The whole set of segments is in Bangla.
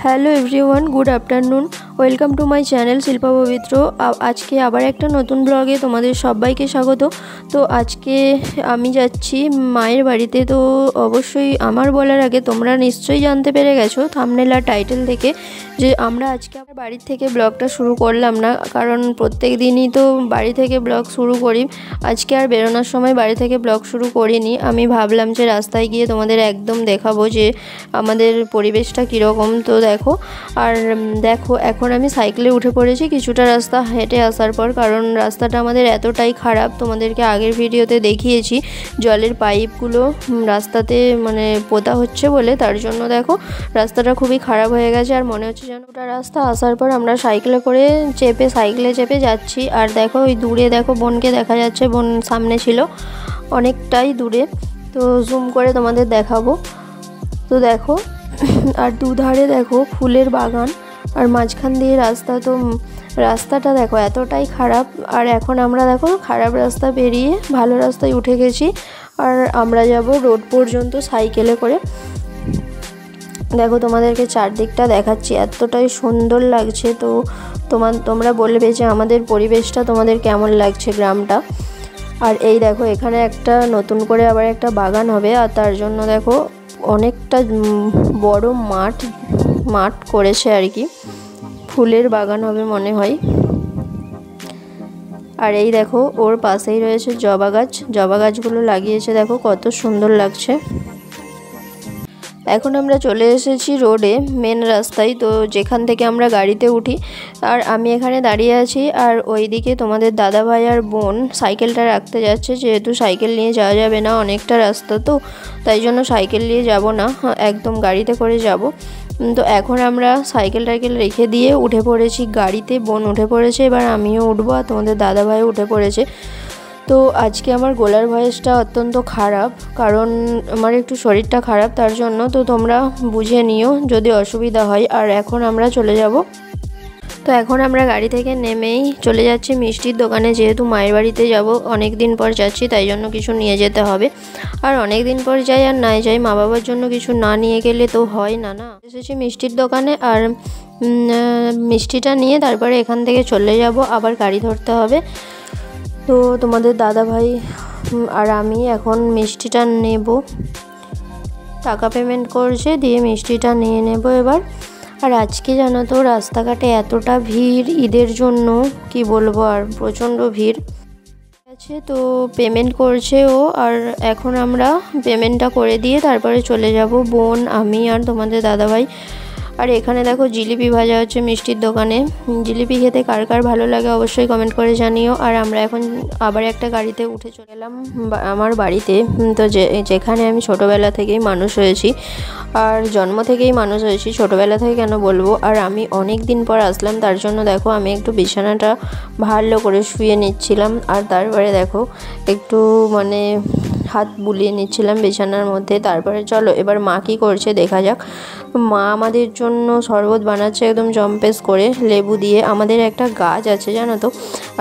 Hello everyone, good afternoon. Welcome to my channel Shilpa পবিত্র। আজকে আবার একটা নতুন ব্লগে তোমাদের সবাইকে স্বাগত। তো আজকে আমি যাচ্ছি মায়ের বাড়িতে। তো অবশ্যই আমার বলার আগে তোমরা নিশ্চয়ই জানতে পেরে গেছো থাম্বনেল আর টাইটেল থেকে যে আমরা আজকে আমার বাড়ির থেকে ব্লগটা শুরু করলাম না, কারণ প্রত্যেক দিনই তো বাড়ি থেকে ব্লগ শুরু করি। আজকে আর বেরোনোর সময় বাড়ি থেকে ব্লগ শুরু করিনি। আমি ভাবলাম যে রাস্তায় গিয়ে তোমাদের একদম দেখাবো যে আমাদের পরিবেশটা কীরকম। তো দেখো এখন আমি সাইকেলে উঠে পড়েছি কিছুটা রাস্তা হেঁটে আসার পর, কারণ রাস্তাটা আমাদের এতটাই খারাপ। তোমাদেরকে আগের ভিডিওতে দেখিয়েছি জলের পাইপগুলো রাস্তাতে পোতা হচ্ছে বলে, তার জন্য দেখো রাস্তাটা খুবই খারাপ হয়ে গেছে। আর মনে হচ্ছে যেন ওটা রাস্তা আসার পর আমরা সাইকেলে চেপে যাচ্ছি। আর দেখো ওই দূরে দেখো বোনকে দেখা যাচ্ছে, বোন সামনে ছিল অনেকটাই দূরে। তো জুম করে তোমাদের দেখাবো। তো দেখো আর দুধারে দেখো ফুলের বাগান আর মাঝখান দিয়ে রাস্তা। তো রাস্তাটা দেখো এতটাই খারাপ। আর এখন আমরা দেখো খারাপ রাস্তা পেরিয়ে ভালো রাস্তায় উঠে গেছি। আর আমরা যাব রোড পর্যন্ত সাইকেলে করে। দেখো তোমাদেরকে চারদিকটা দেখাচ্ছি, এতটাই সুন্দর লাগছে। তো তোমরা বলবে যে আমাদের পরিবেশটা তোমাদের কেমন লাগছে, গ্রামটা। আর এই দেখো এখানে একটা নতুন করে আবার একটা বাগান হবে, আর তার জন্য দেখো অনেকটা বড় মাঠ করেছে আর কি, ফুলের বাগান হবে মনে হয়। আর এই দেখো ওর পাশেই রয়েছে জবা গাছগুলো লাগিয়েছে, দেখো কত সুন্দর লাগছে। এখন আমরা চলে এসেছি রোডে, মেন রাস্তায়। তো যেখান থেকে আমরা গাড়িতে উঠি, আর আমি এখানে দাঁড়িয়ে আছি। আর ওইদিকে তোমাদের দাদা ভাই আর বোন সাইকেলটা রাখতে যাচ্ছে, যেহেতু সাইকেল নিয়ে যাওয়া যাবে না, অনেকটা রাস্তা তো, তাই জন্য সাইকেল নিয়ে যাব না, একদম গাড়িতে করে যাব। তো এখন আমরা সাইকেল রেখে দিয়ে উঠে পড়েছি গাড়িতে। বোন উঠে পড়েছে, এবার আমিও উঠবো, আর তোমাদের দাদা ভাইও উঠে পড়েছে। তো আজকে আমার গলার ভয়েসটা অত্যন্ত খারাপ, কারণ আমার একটু শরীরটা খারাপ, তার জন্য। তো তোমরা বুঝে নিও যদি অসুবিধা হয়। আর এখন আমরা চলে যাব। তো এখন আমরা গাড়ি থেকে নেমেই চলে যাচ্ছি মিষ্টির দোকানে, যেহেতু মায়ের বাড়িতে যাব, অনেক দিন পর যাচ্ছি, তাই জন্য কিছু নিয়ে যেতে হবে। আর অনেক দিন পর যাই আর নাই যাই, মা বাবার জন্য কিছু না নিয়ে গেলে তো হয় না। এসেছি মিষ্টির দোকানে, আর মিষ্টিটা নিয়ে তারপরে এখান থেকে চলে যাব, আবার গাড়ি ধরতে হবে। তো তোমাদের দাদা ভাই আর আমি এখন মিষ্টিটা নেব, টাকা পেমেন্ট করছে, দিয়ে মিষ্টিটা নিয়ে নেব এবার। আর আজকে জানো তো রাস্তাঘাটে এতটা ভিড় ঈদের জন্য, কি বলবো, আর প্রচণ্ড ভিড় আছে। তো পেমেন্ট করছে ও, আর এখন আমরা পেমেন্টটা করে দিয়ে তারপরে চলে যাব বোন, আমি আর তোমাদের দাদাভাই। আর এখানে দেখো জিলিপি ভাজা হচ্ছে মিষ্টির দোকানে। জিলিপি খেতে কার কার ভালো লাগে অবশ্যই কমেন্ট করে জানিও। আর আমরা এখন আবার একটা গাড়িতে উঠে চলে এলাম আমার বাড়িতে। তো যেখানে আমি ছোটোবেলা থেকেই মানুষ হয়েছি, আর জন্ম থেকেই মানুষ হয়েছি, ছোটোবেলা থেকে কেন বলবো। আর আমি অনেক দিন পর আসলাম, তার জন্য দেখো আমি একটু বিছানাটা ভালো করে শুয়ে নিচ্ছিলাম। আর তারপরে দেখো একটু হাত বুলিয়ে নিচ্ছিলাম বিছানার মধ্যে। তারপরে চলো এবার মা কী করছে দেখা যাক। মা আমাদের জন্য শরবত বানাচ্ছে একদম জম্পেস করে লেবু দিয়ে। আমাদের একটা গাছ আছে জানো তো,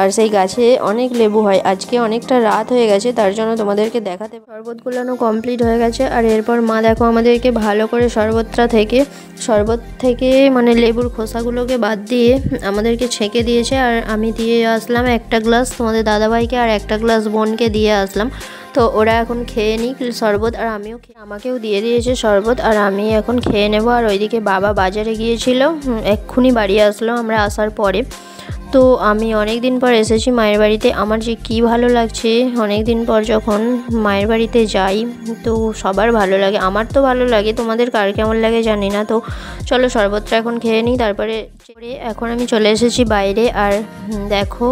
আর সেই গাছে অনেক লেবু হয়। আজকে অনেকটা রাত হয়ে গেছে, তার জন্য তোমাদেরকে দেখাতে শরবত গুলানো কমপ্লিট হয়ে গেছে। আর এরপর মা দেখো আমাদেরকে ভালো করে শরবত থেকে লেবুর খোসাগুলোকে বাদ দিয়ে আমাদেরকে ছেঁকে দিয়েছে। আর আমি দিয়ে আসলাম একটা গ্লাস তোমাদের দাদাভাইকে, আর একটা গ্লাস বোনকে দিয়ে আসলাম। তো ওরা এখন খেয়ে নিক শরবত, আর আমাকেও দিয়ে দিয়েছে শরবত, আর আমি এখন খেয়ে নেব। আর ওইদিকে বাবা বাজারে গিয়েছিল, এক্ষুনি বাড়ি আসলো আমরা আসার পরে। তো আমি অনেক দিন পর এসেছি মায়ের বাড়িতে, আমার যে কি ভালো লাগছে। অনেক দিন পর যখন মায়ের বাড়িতে যাই, তো সবার ভালো লাগে, আমার তো ভালো লাগে, তোমাদের কার কেমন লাগে জানি না। তো চলো শরবতটা এখন খেয়ে নিই, তারপরে এখন আমি চলে এসেছি বাইরে। আর দেখো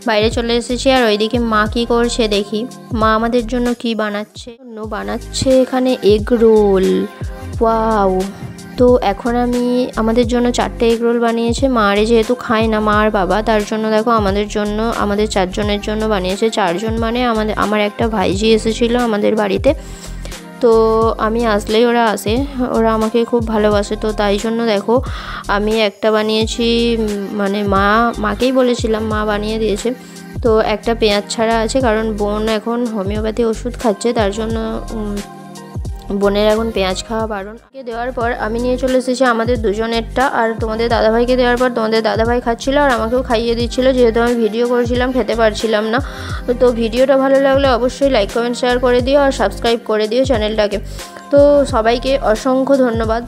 বাইরে চলে এসেছি, আর ওইদিকে মা কি করছে দেখি। মা আমাদের জন্য কি বানাচ্ছে এখানে এগ রোল। ওয়াও! তো এখন আমাদের জন্য 4টে এগ রোল বানিয়েছে। মা যেহেতু খায় না, মা আর বাবা, তার জন্য দেখো আমাদের 4 জনের জন্য বানিয়েছে। 4 জন আমার একটা ভাইজি এসেছিলো আমাদের বাড়িতে। তো আমি আসলেই ওরা আসে, ওরা আমাকে খুব ভালোবাসে। তো তাই জন্য দেখো আমি একটা বানিয়েছি, মাকেই বলেছিলাম, মা বানিয়ে দিয়েছে। তো একটা পেঁয়াজ ছাড়া আছে, কারণ বোন এখন হোমিওপ্যাথি ওষুধ খাচ্ছে, তার জন্য বোনের এখন পেঁয়াজ খাওয়া বারণ। দেওয়ার পর আমি নিয়ে চলে এসেছি আমাদের দুজনেরটা, আর তোমাদের দাদাভাইকে দেওয়ার পর তোমাদের দাদাভাই খাচ্ছিলো আর আমাকেও খাইয়ে দিচ্ছিলো, যেহেতু আমি ভিডিও করেছিলাম খেতে পারছিলাম না। তো ভিডিওটা ভালো লাগলে অবশ্যই লাইক কমেন্ট শেয়ার করে দিও আর সাবস্ক্রাইব করে দিও চ্যানেলটাকে। তো সবাইকে অসংখ্য ধন্যবাদ।